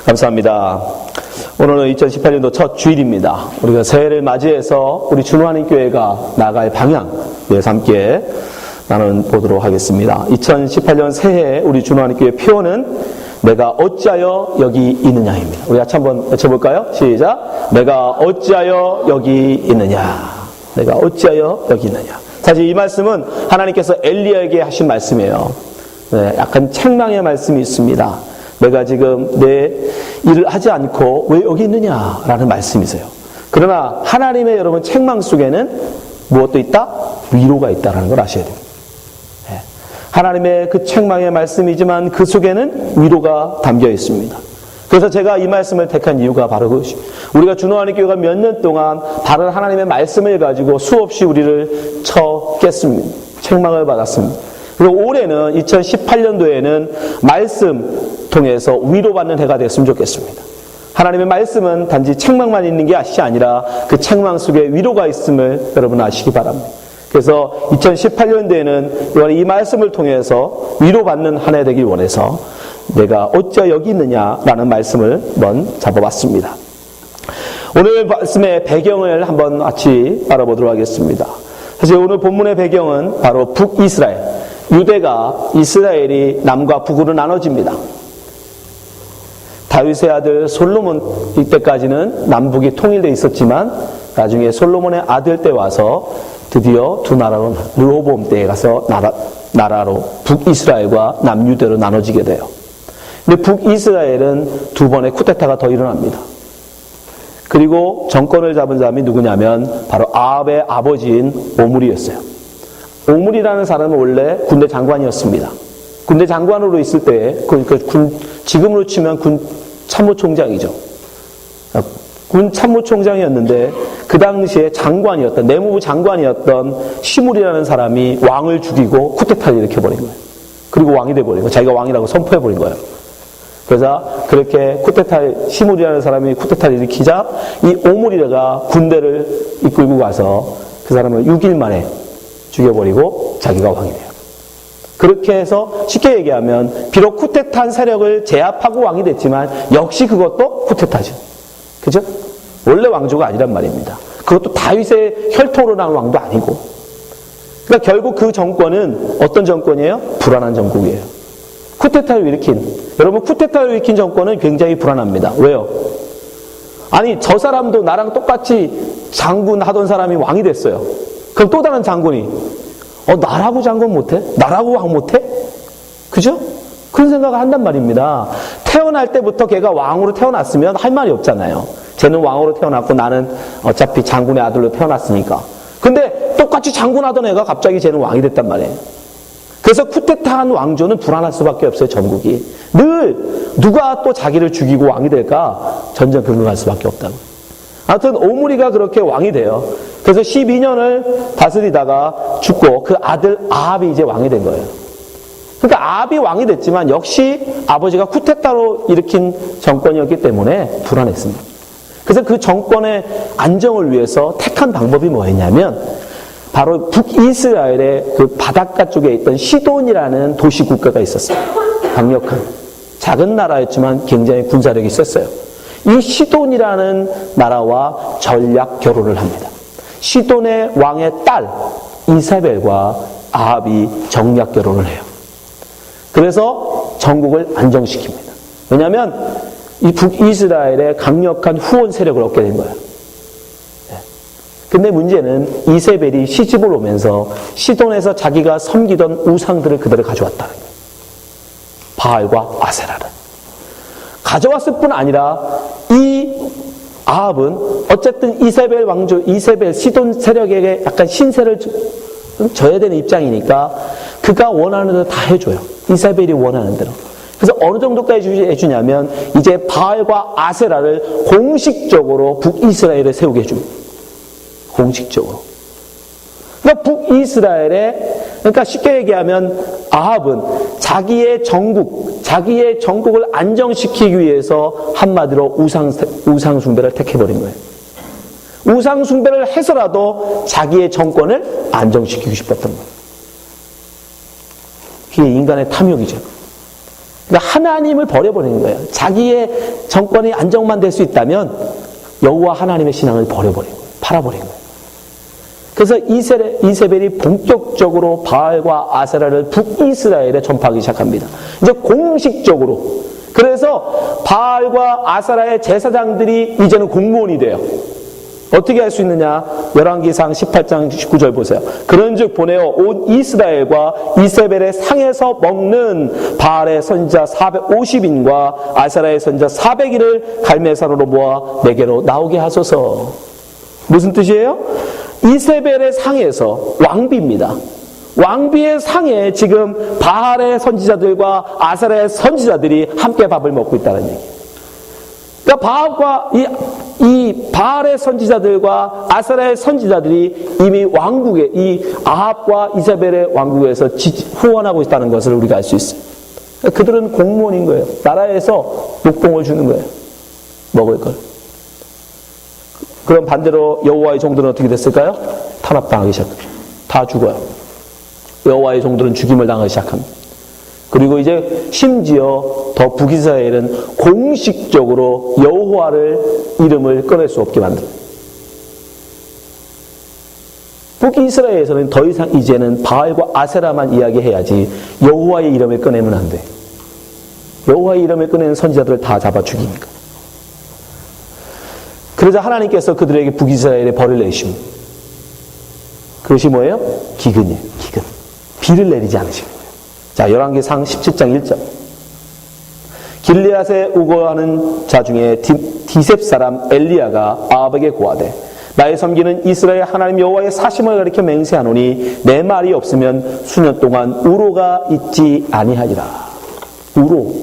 감사합니다. 오늘은 2018년도 첫 주일입니다. 우리가 새해를 맞이해서 우리 주노하는 교회가 나갈 방향, 함께 나눠보도록 하겠습니다. 2018년 새해 우리 주노하는 교회 표어는 내가 어찌하여 여기 있느냐입니다. 우리 같이 한번 외쳐볼까요? 시작. 내가 어찌하여 여기 있느냐. 내가 어찌하여 여기 있느냐. 사실 이 말씀은 하나님께서 엘리야에게 하신 말씀이에요. 약간 책망의 말씀이 있습니다. 내가 지금 내 일을 하지 않고 왜 여기 있느냐라는 말씀이세요. 그러나 하나님의 여러분 책망 속에는 무엇도 있다? 위로가 있다는 걸 아셔야 됩니다. 하나님의 그 책망의 말씀이지만 그 속에는 위로가 담겨 있습니다. 그래서 제가 이 말씀을 택한 이유가 바로 그것입니다. 우리가 주노하는 교회가 몇 년 동안 바른 하나님의 말씀을 가지고 수없이 우리를 쳤겠습니다. 책망을 받았습니다. 그리고 올해는 2018년도에는 말씀 통해서 위로받는 해가 됐으면 좋겠습니다. 하나님의 말씀은 단지 책망만 있는 게 아니라 그 책망 속에 위로가 있음을 여러분 아시기 바랍니다. 그래서 2018년도에는 이 말씀을 통해서 위로받는 한 해 되길 원해서 내가 어찌 여기 있느냐라는 말씀을 한번 잡아봤습니다. 오늘 말씀의 배경을 한번 같이 알아보도록 하겠습니다. 사실 오늘 본문의 배경은 바로 북이스라엘, 유대가 이스라엘이 남과 북으로 나눠집니다. 다윗의 아들 솔로몬 이때까지는 남북이 통일되어 있었지만 나중에 솔로몬의 아들 때 와서 드디어 두 나라로 르호보암 때에 가서 나라로 북이스라엘과 남유대로 나눠지게 돼요. 근데 북이스라엘은 두 번의 쿠데타가 더 일어납니다. 그리고 정권을 잡은 사람이 누구냐면 바로 아합의 아버지인 오므리였어요. 오므리라는 사람은 원래 군대 장관이었습니다. 군대 장관으로 있을 때 지금으로 치면 군 참모총장이죠. 군 참모총장이었는데 그 당시에 장관이었던 내무부 장관이었던 시므리라는 사람이 왕을 죽이고 쿠데타를 일으켜버린 거예요. 그리고 왕이 돼버린 거예요. 자기가 왕이라고 선포해버린 거예요. 그래서 그렇게 시므리라는 사람이 쿠데타를 일으키자 이 오므리가 군대를 이끌고 가서 그 사람을 6일 만에 죽여버리고 자기가 왕이 돼요. 그렇게 해서 쉽게 얘기하면 비록 쿠데타한 세력을 제압하고 왕이 됐지만 역시 그것도 쿠데타죠. 그죠? 원래 왕조가 아니란 말입니다. 그것도 다윗의 혈통으로 나온 왕도 아니고. 그러니까 결국 그 정권은 어떤 정권이에요? 불안한 정국이에요. 쿠데타를 일으킨, 여러분 쿠데타를 일으킨 정권은 굉장히 불안합니다. 왜요? 아니 저 사람도 나랑 똑같이 장군 하던 사람이 왕이 됐어요. 그럼 또 다른 장군이 나라고 장군 못해? 나라고 왕 못해? 그죠? 그런 생각을 한단 말입니다. 태어날 때부터 걔가 왕으로 태어났으면 할 말이 없잖아요. 쟤는 왕으로 태어났고 나는 어차피 장군의 아들로 태어났으니까. 근데 똑같이 장군하던 애가 갑자기 쟤는 왕이 됐단 말이에요. 그래서 쿠데타한 왕조는 불안할 수밖에 없어요. 전국이. 늘 누가 또 자기를 죽이고 왕이 될까 전전 긍긍할 수밖에 없다고. 아무튼 오므리가 그렇게 왕이 돼요. 그래서 12년을 다스리다가 죽고 그 아들 아합이 이제 왕이 된 거예요. 그러니까 아합이 왕이 됐지만 역시 아버지가 쿠데타로 일으킨 정권이었기 때문에 불안했습니다. 그래서 그 정권의 안정을 위해서 택한 방법이 뭐였냐면 바로 북이스라엘의 그 바닷가 쪽에 있던 시돈이라는 도시 국가가 있었어요. 강력한 작은 나라였지만 굉장히 군사력이 셌어요. 이 시돈이라는 나라와 전략 결혼을 합니다. 시돈의 왕의 딸 이사벨과 아합이 정략 결혼을 해요. 그래서 전국을 안정시킵니다. 왜냐하면 이 북이스라엘의 강력한 후원 세력을 얻게 된 거예요. 근데 문제는 이세벨이 시집을 오면서 시돈에서 자기가 섬기던 우상들을 그대로 가져왔다는 거예요. 바알과 아세라를. 가져왔을 뿐 아니라 이 아합은 어쨌든 이세벨 시돈 세력에게 약간 신세를 져야 되는 입장이니까 그가 원하는 대로 다 해줘요. 이세벨이 원하는 대로. 그래서 어느 정도까지 해주냐면 이제 바알과 아세라를 공식적으로 북이스라엘에 세우게 해줍니다. 공식적으로. 그러니까 그러니까 쉽게 얘기하면 아합은 자기의 정국을 안정시키기 위해서 한마디로 우상 숭배를 택해버린 거예요. 우상 숭배를 해서라도 자기의 정권을 안정시키고 싶었던 거예요. 그게 인간의 탐욕이죠. 그러니까 하나님을 버려버리는 거예요. 자기의 정권이 안정만 될 수 있다면 여호와 하나님의 신앙을 버려버린 거예요. 팔아버린 거예요. 그래서 이세벨이 본격적으로 바알과 아세라를 북이스라엘에 전파하기 시작합니다. 이제 공식적으로. 그래서 바알과 아세라의 제사장들이 이제는 공무원이 돼요. 어떻게 할 수 있느냐? 열왕기상 18장 19절 보세요. 그런즉 보내어 온 이스라엘과 이세벨의 상에서 먹는 바알의 선지자 450인과 아세라의 선지자 400인을 갈멜산으로 모아 내게로 나오게 하소서. 무슨 뜻이에요? 이세벨의 상에서, 왕비입니다. 왕비의 상에 지금 바알의 선지자들과 아세라의 선지자들이 함께 밥을 먹고 있다는 얘기예요. 그러니까 바알과 이 바알의 선지자들과 아세라의 선지자들이 이미 왕국에, 이 아합과 이세벨의 왕국에서 후원하고 있다는 것을 우리가 알 수 있어요. 그러니까 그들은 공무원인 거예요. 나라에서 목봉을 주는 거예요. 먹을 걸. 그럼 반대로 여호와의 종들은 어떻게 됐을까요? 탄압당하기 시작합니다. 다 죽어요. 여호와의 종들은 죽임을 당하기 시작합니다. 그리고 이제 심지어 더 북이스라엘은 공식적으로 여호와를 이름을 꺼낼 수 없게 만들어요. 북이스라엘에서는 더 이상 이제는 바알과 아세라만 이야기해야지 여호와의 이름을 꺼내면 안 돼. 여호와의 이름을 꺼내는 선지자들을 다 잡아 죽이니까. 그러자 하나님께서 그들에게 북이스라엘에 벌을 내리십니다. 그것이 뭐예요? 기근이에요. 기근. 비를 내리지 않으시는 거예요. 자, 열왕기상 17장 1절. 길르앗에 우거하는 자 중에 디셉 사람 엘리야가 아합에게 고하되 나의 섬기는 이스라엘 하나님 여호와의 사심을 가리켜 맹세하노니 내 말이 없으면 수년 동안 우로가 있지 아니하리라. 우로,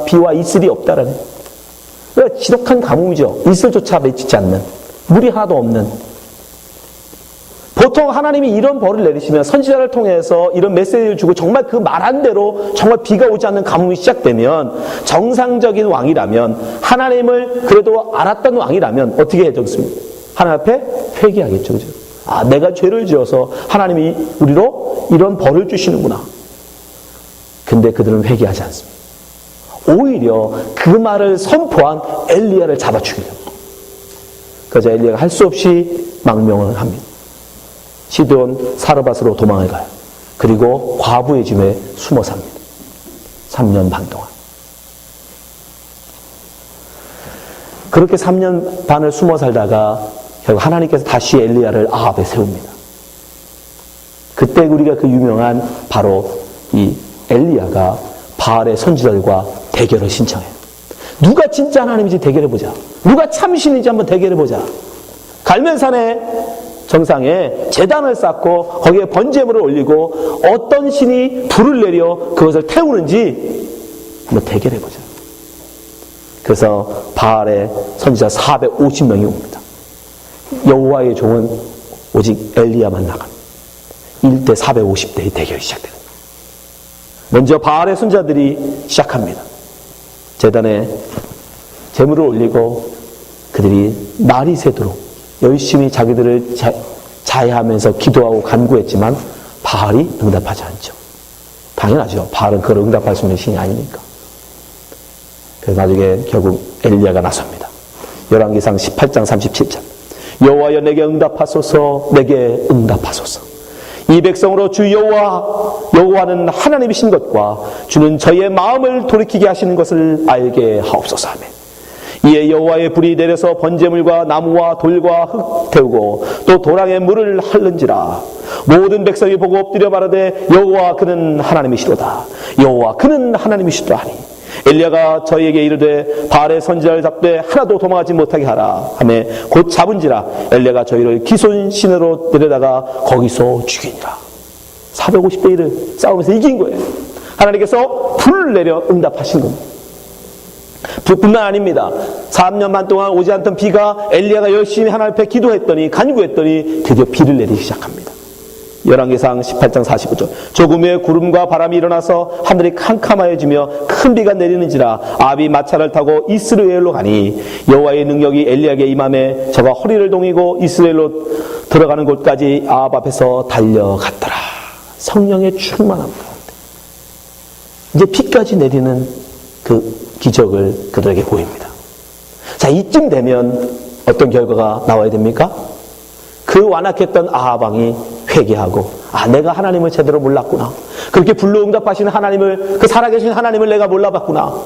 비와 이슬이 없다라는. 그러니까 지독한 가뭄이죠. 이슬조차 맺히지 않는, 물이 하나도 없는. 보통 하나님이 이런 벌을 내리시면 선지자를 통해서 이런 메시지를 주고 정말 그 말한 대로 정말 비가 오지 않는 가뭄이 시작되면 정상적인 왕이라면, 하나님을 그래도 알았던 왕이라면 어떻게 해줬습니까? 하나님 앞에 회개하겠죠. 그죠? 아, 내가 죄를 지어서 하나님이 우리로 이런 벌을 주시는구나. 근데 그들은 회개하지 않습니다. 오히려 그 말을 선포한 엘리야를 잡아 죽이려고. 그래서 엘리야가 할 수 없이 망명을 합니다. 시드온 사르밧으로 도망을 가요. 그리고 과부의 집에 숨어 삽니다. 3년 반 동안. 그렇게 3년 반을 숨어 살다가 결국 하나님께서 다시 엘리야를 아합에 세웁니다. 그때 우리가 그 유명한 바로 이 엘리야가 바알의 선지자들과 대결을 신청해요. 누가 진짜 하나님인지 대결해보자. 누가 참신인지 한번 대결해보자. 갈멜산의 정상에 제단을 쌓고 거기에 번제물을 올리고 어떤 신이 불을 내려 그것을 태우는지 한번 대결해보자. 그래서 바알의 선지자 450명이 옵니다. 여호와의 종은 오직 엘리야만 나갑니다. 1대 450대의 대결이 시작됩니다. 먼저 바알의 선지자들이 시작합니다. 제단에 제물을 올리고 그들이 날이 새도록 열심히 자기들을 자해하면서 기도하고 간구했지만 바알이 응답하지 않죠. 당연하죠. 바알은 그걸 응답할 수 있는 신이 아니니까. 그래서 나중에 결국 엘리야가 나섭니다. 열왕기상 18장 37절. 여호와여 내게 응답하소서, 내게 응답하소서. 이 백성으로 주 여호와는 하나님이신 것과 주는 저희의 마음을 돌이키게 하시는 것을 알게 하옵소서 하며 이에 여호와의 불이 내려서 번제물과 나무와 돌과 흙 태우고 또 도랑에 물을 핥는지라. 모든 백성이 보고 엎드려 말하되 여호와 그는 하나님이시로다. 여호와 그는 하나님이시로다 하니 엘리야가 저희에게 이르되 바알의 선지자를 잡되 하나도 도망하지 못하게 하라 하며 곧 잡은지라. 엘리야가 저희를 기손신으로 데려다가 거기서 죽이니라. 450대 1을 싸우면서 이긴 거예요. 하나님께서 불을 내려 응답하신 겁니다. 뿐만 아닙니다. 3년 반 동안 오지 않던 비가 엘리야가 열심히 하나님 앞에 기도했더니 간구했더니 드디어 비를 내리기 시작합니다. 열왕기상 18장 45절. 조금 후에 구름과 바람이 일어나서 하늘이 캄캄하여지며 큰 비가 내리는지라. 아합이 마차를 타고 이스라엘로 가니 여호와의 능력이 엘리야에게 임함에 저가 허리를 동이고 이스라엘로 들어가는 곳까지 아합 앞에서 달려갔더라. 성령의 충만함 가운데 이제 비까지 내리는 그 기적을 그들에게 보입니다. 자, 이쯤 되면 어떤 결과가 나와야 됩니까? 그 완악했던 아합 왕이 회개하고, 내가 하나님을 제대로 몰랐구나. 그렇게 불로응답하시는 하나님을, 그 살아계신 하나님을 내가 몰라봤구나.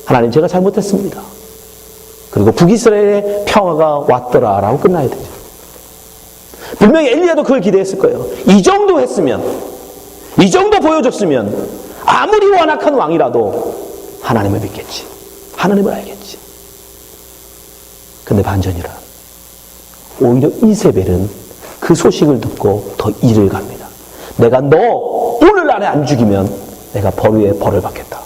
하나님, 제가 잘못했습니다. 그리고 북이스라엘의 평화가 왔더라라고 끝나야 되죠. 분명히 엘리야도 그걸 기대했을 거예요. 이 정도 했으면, 이 정도 보여줬으면 아무리 완악한 왕이라도 하나님을 믿겠지. 하나님을 알겠지. 근데 반전이라. 오히려 이세벨은 그 소식을 듣고 더 일을 갑니다. 내가 너 오늘 안에 안 죽이면 내가 벌 위에 벌을 받겠다.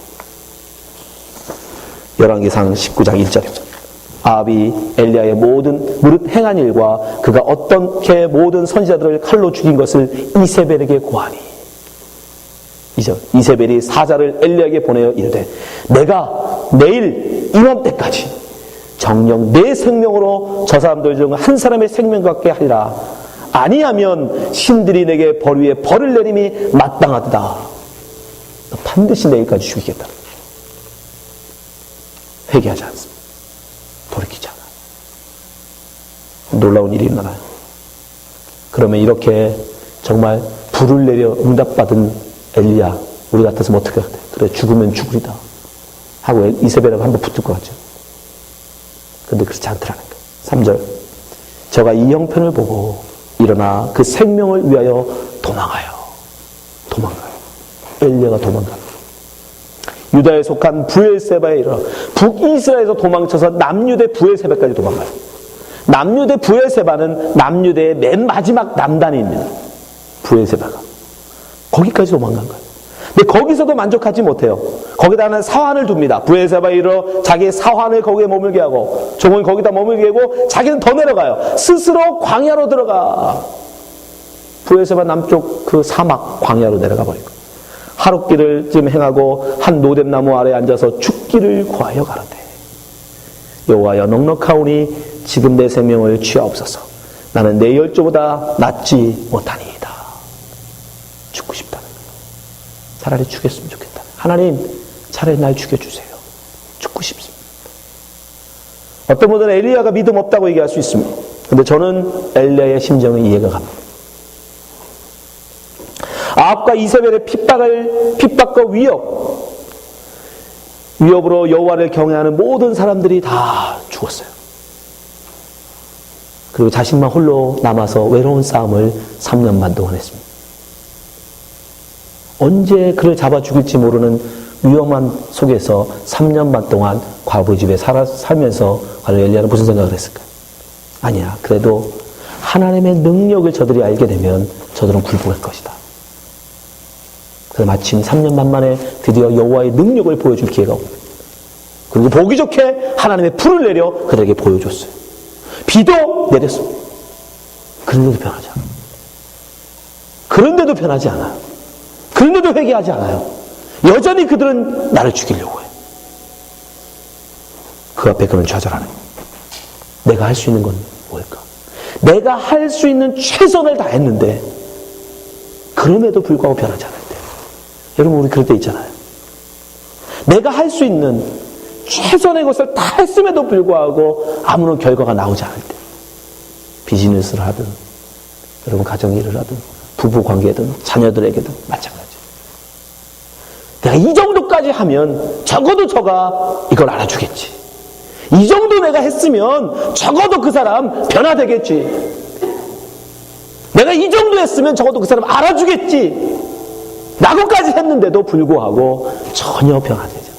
열왕기상 19장 1절입니다. 아합이 엘리야의 모든 무릇 행한 일과 그가 어떻게 모든 선지자들을 칼로 죽인 것을 이세벨에게 고하니, 이세벨이 사자를 엘리야에게 보내어 이르되 내가 내일 이맘때까지 정녕 내 생명으로 저 사람들 중 한 사람의 생명 같게 하리라. 아니하면 신들이 내게 벌 위에 벌을 내림이 마땅하다. 반드시 내일까지 죽이겠다. 회개하지 않습니다. 돌이키지 않아요. 놀라운 일이 일어나요. 그러면 이렇게 정말 불을 내려 응답받은 엘리야, 우리 같았으면 어떻게 해야 돼? 그래, 죽으면 죽으리다 하고 이세벨하고 한번 붙을 것 같죠. 근데 그렇지 않더라는 거예요. 3절. 저가 이 형편을 보고 일어나 그 생명을 위하여 도망가요. 엘리야가 도망가요. 유다에 속한 부엘세바에 이르러 북이스라엘에서 도망쳐서 남유대 부엘세바까지 도망가요. 남유대 부엘세바는 남유대의 맨 마지막 남단입니다. 부엘세바가. 거기까지 도망간 거예요. 근데 거기서도 만족하지 못해요. 거기다는 사환을 둡니다. 부엘세바에 이르러 자기의 사환을 거기에 머물게 하고, 종은 거기다 머물게 하고, 자기는 더 내려가요. 스스로 광야로 들어가. 부엘세바 남쪽 그 사막 광야로 내려가 버리고, 하룻길을 좀 행하고 한 노뎀나무 아래에 앉아서 죽기를 구하여 가로되, 여호와여 넉넉하오니 지금 내 생명을 취하옵소서. 나는 내 열조보다 낫지 못하니이다. 죽고 싶다는 거예요. 차라리 죽였으면 좋겠다. 하나님, 차라리 날 죽여주세요. 죽고 싶습니다. 어떤 분들은 엘리야가 믿음 없다고 얘기할 수 있습니다. 근데 저는 엘리야의 심정은 이해가 갑니다. 아합과 이세벨의 핍박과 위협으로 여호와를 경외하는 모든 사람들이 다 죽었어요. 그리고 자신만 홀로 남아서 외로운 싸움을 3년 반 동안 했습니다. 언제 그를 잡아 죽일지 모르는 위험한 속에서 3년 반 동안 과부 집에 살면서 과연 엘리야는 무슨 생각을 했을까요? 아니야. 그래도 하나님의 능력을 저들이 알게 되면 저들은 굴복할 것이다. 그래서 마침 3년 반 만에 드디어 여호와의 능력을 보여줄 기회가 옵니다. 그리고 보기 좋게 하나님의 불을 내려 그들에게 보여줬어요. 비도 내렸습니다. 그런데도 변하지 않아요. 그런데도 변하지 않아요. 그런데도 회개하지 않아요. 여전히 그들은 나를 죽이려고 해요. 그 앞에 그는 좌절하는 거예요. 내가 할 수 있는 건 뭘까? 내가 할 수 있는 최선을 다했는데 그럼에도 불구하고 변하지 않을 때, 여러분 우리 그럴 때 있잖아요. 내가 할 수 있는 최선의 것을 다 했음에도 불구하고 아무런 결과가 나오지 않을 때, 비즈니스를 하든 여러분 가정일을 하든 부부 관계든 자녀들에게든 마찬가지. 내가 이 정도까지 하면 적어도 저가 이걸 알아주겠지. 이 정도 내가 했으면 적어도 그 사람 변화되겠지. 내가 이 정도 했으면 적어도 그 사람 알아주겠지. 라고까지 했는데도 불구하고 전혀 변화되지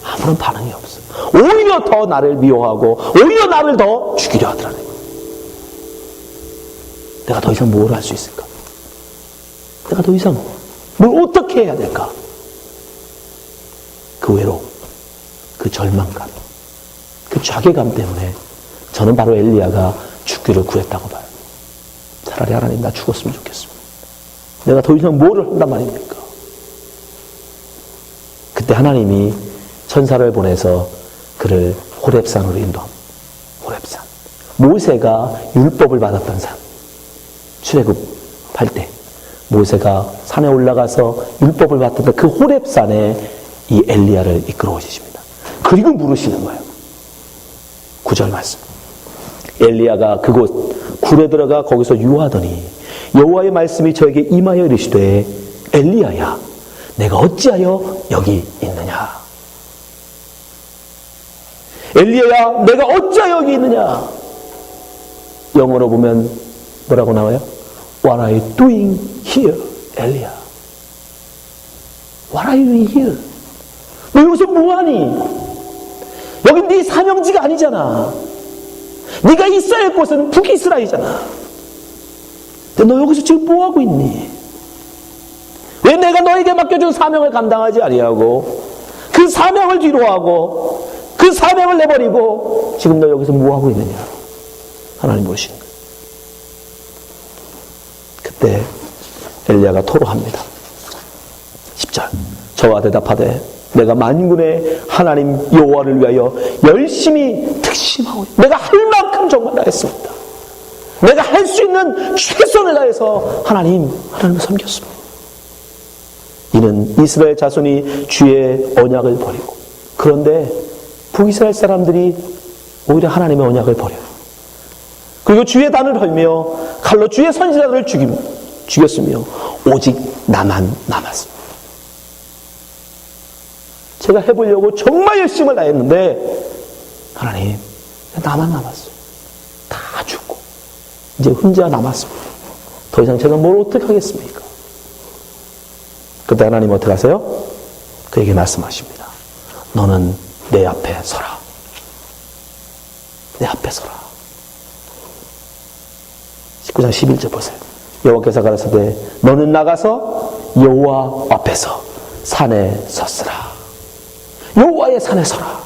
않아. 아무런 반응이 없어. 오히려 더 나를 미워하고 오히려 나를 더 죽이려 하더라는 거야. 내가 더 이상 뭘 할 수 있을까? 내가 더 이상 뭘 어떻게 해야 될까? 그 외로움, 그 절망감, 그 자괴감 때문에 저는 바로 엘리야가 죽기를 구했다고 봐요. 차라리 하나님 나 죽었으면 좋겠습니다. 내가 더 이상 뭐를 한단 말입니까? 그때 하나님이 천사를 보내서 그를 호렙산으로 인도합니다. 호렙산. 모세가 율법을 받았던 산. 출애굽할 때 모세가 산에 올라가서 율법을 받던 그 호렙산에 이 엘리야를 이끌어 오십니다. 그리고 물으시는 거예요. 9절 말씀. 엘리야가 그곳 굴에 들어가 거기서 유하더니 여호와의 말씀이 저에게 임하여 이르시되 엘리야야 내가 어찌하여 여기 있느냐. 엘리야야 내가 어찌하여 여기 있느냐. 영어로 보면 뭐라고 나와요? What are you doing here, 엘리야? What are you doing here? 너 여기서 뭐하니? 여긴 네 사명지가 아니잖아. 네가 있어야 할 곳은 북이스라엘이잖아. 근데 너 여기서 지금 뭐하고 있니? 왜 내가 너에게 맡겨준 사명을 감당하지 아니하고 그 사명을 뒤로하고 그 사명을 내버리고 지금 너 여기서 뭐하고 있느냐. 하나님 보시는 거예요. 그때 엘리야가 토로합니다. 10절 저와 대답하되 내가 만군의 하나님 여호와를 위하여 열심히 특심하고 내가 할 만큼 정말 다했습니다. 내가 할 수 있는 최선을 다해서 하나님을 섬겼습니다. 이는 이스라엘 자손이 주의 언약을 버리고 그런데 북이스라엘 사람들이 오히려 하나님의 언약을 버려요. 그리고 주의 단을 헐며 칼로 주의 선지자들을 죽였으며 오직 나만 남았습니다. 제가 해보려고 정말 열심을 다했는데 하나님 나만 남았어요. 다 죽고 이제 혼자 남았습니다. 더 이상 제가 뭘 어떻게 하겠습니까? 그때 하나님 어떻게 하세요? 그에게 말씀하십니다. 너는 내 앞에 서라. 내 앞에 서라. 19장 11절 보세요. 여호와께서 가라사대 너는 나가서 여호와 앞에서 산에 섰으라. 여호와의 산에 서라.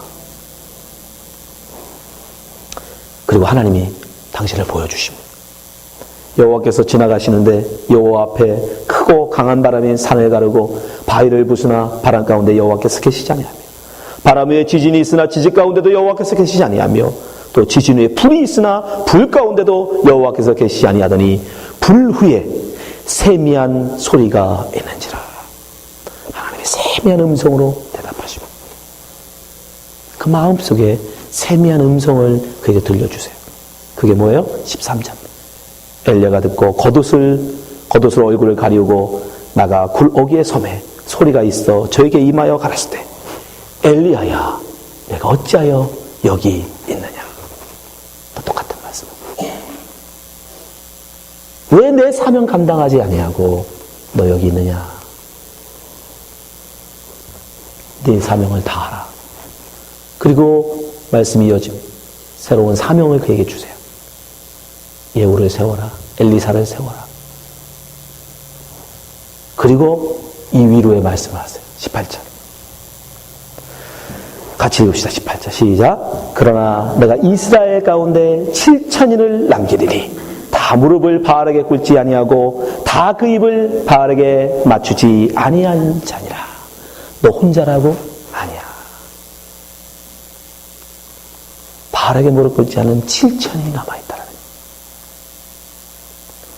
그리고 하나님이 당신을 보여주십니다. 여호와께서 지나가시는데 여호와 앞에 크고 강한 바람이 산을 가르고 바위를 부수나 바람 가운데 여호와께서 계시지 아니하며 바람 위에 지진이 있으나 지진 가운데도 여호와께서 계시지 아니하며 또 지진 위에 불이 있으나 불 가운데도 여호와께서 계시지 아니하더니 불 후에 세미한 소리가 있는지라. 하나님의 세미한 음성으로 대답하시고 그 마음속에 세미한 음성을 그에게 들려주세요. 그게 뭐예요? 13절. 엘리야가 듣고 겉옷을 얼굴을 가리우고 나가 굴옥의 섬에 소리가 있어 저에게 임하여 가라사대 엘리야야 내가 어찌하여 여기 있느냐. 똑같은 말씀. 왜 내 사명 감당하지 아니하고 너 여기 있느냐. 네 사명을 다하라. 그리고 말씀이 이어집니다. 새로운 사명을 그에게 주세요. 예후를 세워라. 엘리사를 세워라. 그리고 이 위로의 말씀을 하세요. 18절. 같이 읽읍시다. 18절 시작. 그러나 내가 이스라엘 가운데 7,000인을 남기리니 다 무릎을 바알에게 꿇지 아니하고 다 그 입을 바알에게 맞추지 아니한 자니라. 너 혼자라고? 아니야. 바알에게 무릎 꿇지 않은 7,000인이 남아있다라는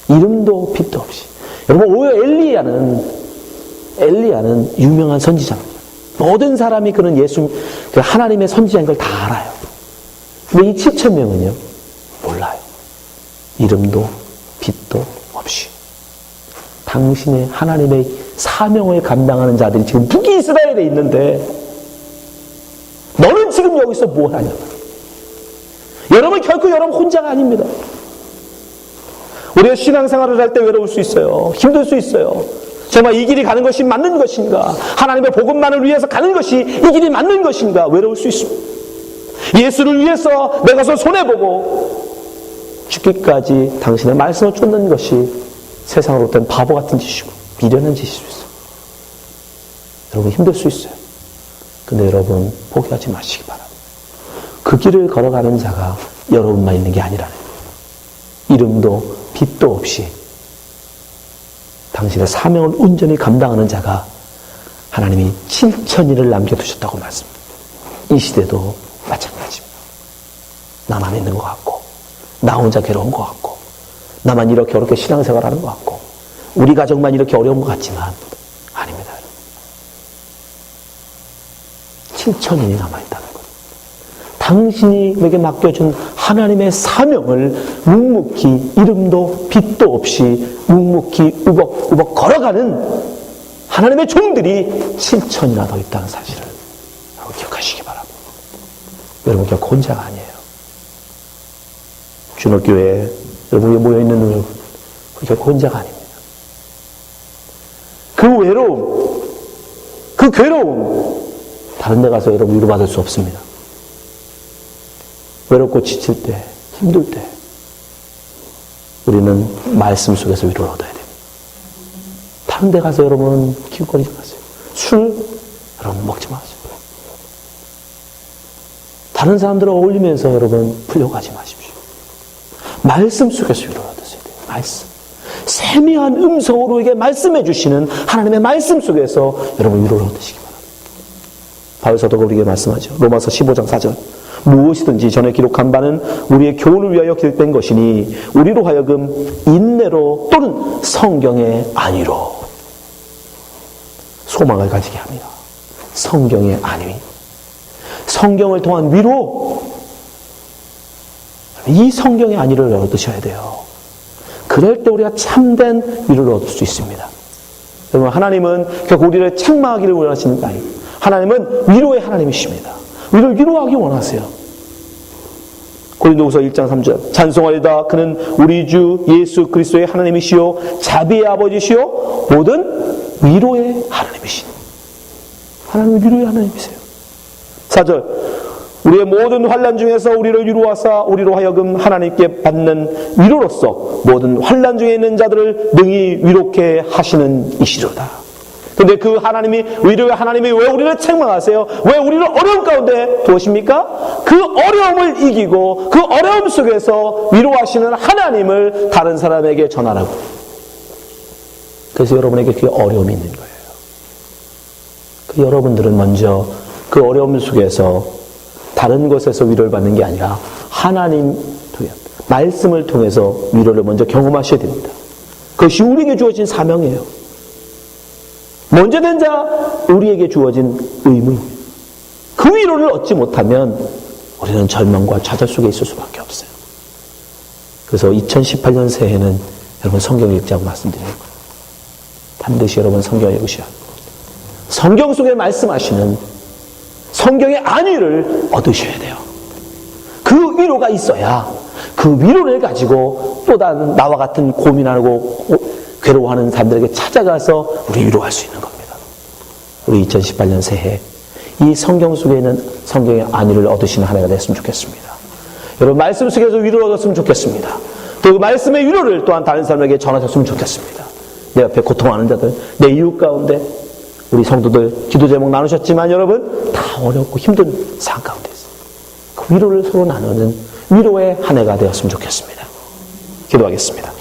이름도 빛도 없이. 여러분 오히려 엘리야는 유명한 선지자입니다. 모든 사람이 그는 그 하나님의 선지자인 걸 다 알아요. 근데 이 7,000명은요 몰라요. 이름도 빛도 없이. 당신의 하나님의 사명을 감당하는 자들이 지금 북이스라엘에 있는데 너는 지금 여기서 뭘 하냐. 여러분 결코 여러분 혼자가 아닙니다. 우리가 신앙생활을 할 때 외로울 수 있어요. 힘들 수 있어요. 정말 이 길이 가는 것이 맞는 것인가? 하나님의 복음만을 위해서 가는 것이 이 길이 맞는 것인가? 외로울 수 있습니다. 예수를 위해서 내 것을 손해보고 죽기까지 당신의 말씀을 쫓는 것이 세상으로 된 바보 같은 짓이고 미련한 짓일 수 있어요. 여러분 힘들 수 있어요. 근데 여러분 포기하지 마시기 바랍니다. 그 길을 걸어가는 자가 여러분만 있는 게 아니라는 거예요. 이름도 빛도 없이 당신의 사명을 온전히 감당하는 자가 하나님이 7,000인을 남겨두셨다고 말씀합니다. 이 시대도 마찬가지입니다. 나만 있는 것 같고 나 혼자 괴로운 것 같고 나만 이렇게 신앙생활하는 것 같고 우리 가정만 이렇게 어려운 것 같지만 아닙니다. 7천인이 남아있다는 것. 당신이 내게 맡겨준 하나님의 사명을 묵묵히 이름도 빛도 없이 묵묵히 우벅우벅 걸어가는 하나님의 종들이 7천이나 더 있다는 사실을 여러분 기억하시기 바랍니다. 여러분 결코 혼자가 아니에요. 주노교회에 여러분이 모여있는 여러분 결코 혼자가 아닙니다. 그 외로움, 그 괴로움 다른 데 가서 여러분 위로받을 수 없습니다. 외롭고 지칠 때, 힘들 때 우리는 말씀 속에서 위로를 얻어야 됩니다. 다른 데 가서 여러분 기웃거리지 마세요. 술 여러분 먹지 마세요. 다른 사람들과 어울리면서 여러분 풀려가지 마십시오. 말씀 속에서 위로를 얻으셔야 돼요. 말씀. 세미한 음성으로 이게 말씀해 주시는 하나님의 말씀 속에서 여러분 위로를 얻으시기 바랍니다. 바울 사도가 우리에게 말씀하죠. 로마서 15장 4절. 무엇이든지 전에 기록한 바는 우리의 교훈을 위하여 기록된 것이니 우리로 하여금 인내로 또는 성경의 안위로 소망을 가지게 합니다. 성경의 안위. 성경을 통한 위로. 이 성경의 안위를 얻으셔야 돼요. 그럴 때 우리가 참된 위로를 얻을 수 있습니다. 여러분, 하나님은 결국 우리를 책망하기를 원하시는 게 아니에요. 하나님은 위로의 하나님이십니다. 우리를 위로하기 원하세요. 고린도후서 1장 3절. 찬송하리다. 그는 우리 주 예수 그리스도의 하나님이시요 자비의 아버지시요 모든 위로의 하나님이신. 하나님은 위로의 하나님이세요. 4절. 우리의 모든 환난 중에서 우리를 위로하사 우리로 하여금 하나님께 받는 위로로서 모든 환난 중에 있는 자들을 능히 위롭게 하시는 이시로다. 근데 그 하나님이, 위로의 하나님이 왜 우리를 책망하세요? 왜 우리를 어려움 가운데 두십니까? 그 어려움을 이기고 그 어려움 속에서 위로하시는 하나님을 다른 사람에게 전하라고. 그래서 여러분에게 그 어려움이 있는 거예요. 그 여러분들은 먼저 그 어려움 속에서 다른 것에서 위로를 받는 게 아니라 하나님 통해 말씀을 통해서 위로를 먼저 경험하셔야 됩니다. 그것이 우리에게 주어진 사명이에요. 먼저 된 자, 우리에게 주어진 의무입니다. 그 위로를 얻지 못하면 우리는 절망과 좌절 속에 있을 수밖에 없어요. 그래서 2018년 새해는 여러분 성경을 읽자고 말씀드리는 거예요. 반드시 여러분 성경을 읽으셔야 합니다. 성경 속에 말씀하시는 성경의 안위를 얻으셔야 돼요. 그 위로가 있어야 그 위로를 가지고 또 다른 나와 같은 고민하고 괴로워하는 사람들에게 찾아가서 우리 위로할 수 있는 겁니다. 우리 2018년 새해 이 성경 속에 있는 성경의 안위를 얻으시는 한 해가 됐으면 좋겠습니다. 여러분 말씀 속에서 위로를 얻었으면 좋겠습니다. 또 그 말씀의 위로를 또한 다른 사람에게 전하셨으면 좋겠습니다. 내 옆에 고통하는 자들, 내 이웃 가운데 우리 성도들 기도 제목 나누셨지만 여러분 다 어렵고 힘든 상황 가운데 있어요. 그 위로를 서로 나누는 위로의 한 해가 되었으면 좋겠습니다. 기도하겠습니다.